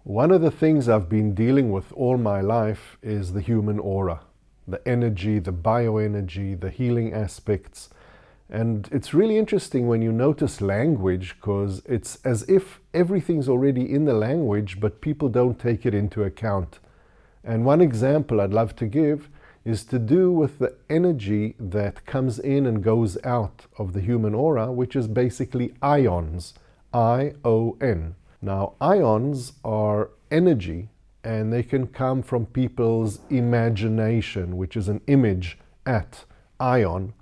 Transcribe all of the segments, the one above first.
One of the things I've been dealing with all my life is the human aura, the energy, the bioenergy, the healing aspects. And it's really interesting when you notice language, because it's as if everything's already in the language, but people don't take it into account. And one example I'd love to give is to do with the energy that comes in and goes out of the human aura, which is basically ions, I-O-N. Now, ions are energy, and they can come from people's imagination, which is an image at ion,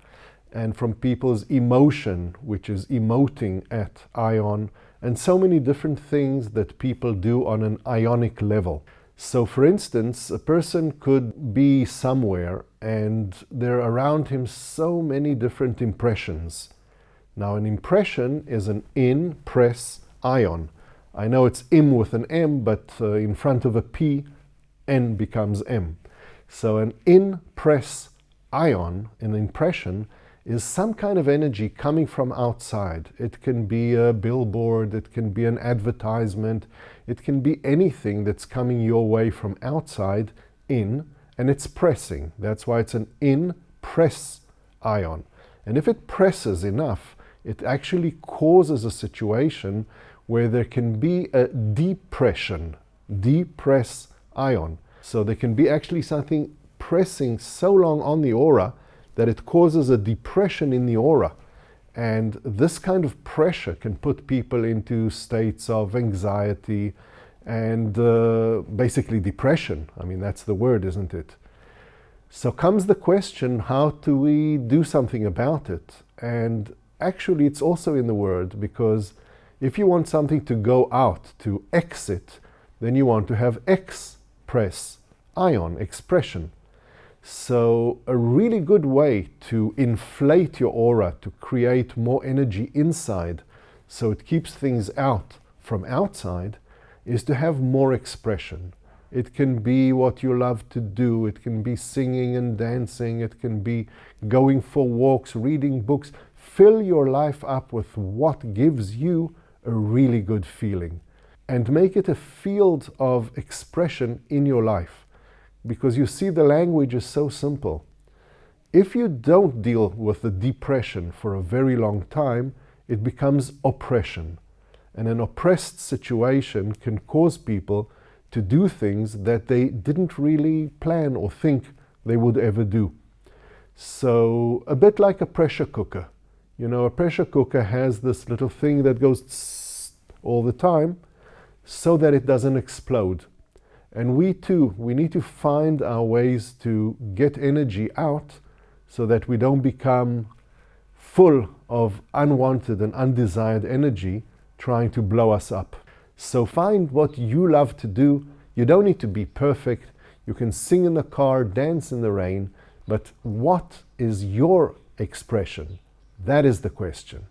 and from people's emotion, which is emoting at ion, and so many different things that people do on an ionic level. So for instance, a person could be somewhere and there are around him so many different impressions. Now an impression is an Impress.ion. I know it's im with an M, but in front of a P, N becomes M. So an Impress.ion, an impression, is some kind of energy coming from outside. It can be a billboard, it can be an advertisement, it can be anything that's coming your way from outside in, and it's pressing. That's why it's an Impress.ion. And if it presses enough, it actually causes a situation where there can be a depression, Depress.ion. So there can be actually something pressing so long on the aura that it causes a depression in the aura. And this kind of pressure can put people into states of anxiety and basically depression. I mean, that's the word, isn't it? So comes the question, how do we do something about it? And actually it's also in the word, because if you want something to go out, to exit, then you want to have Express.ion, expression. So a really good way to inflate your aura, to create more energy inside, so it keeps things out from outside, is to have more expression. It can be what you love to do, it can be singing and dancing, it can be going for walks, reading books. Fill your life up with what gives you a really good feeling, and make it a field of expression in your life. Because you see, the language is so simple. If you don't deal with the depression for a very long time, it becomes oppression. And an oppressed situation can cause people to do things that they didn't really plan or think they would ever do. So a bit like a pressure cooker. You know, a pressure cooker has this little thing that goes tss all the time so that it doesn't explode. And we too, we need to find our ways to get energy out so that we don't become full of unwanted and undesired energy trying to blow us up. So find what you love to do. You don't need to be perfect. You can sing in the car, dance in the rain, but what is your expression? That is the question.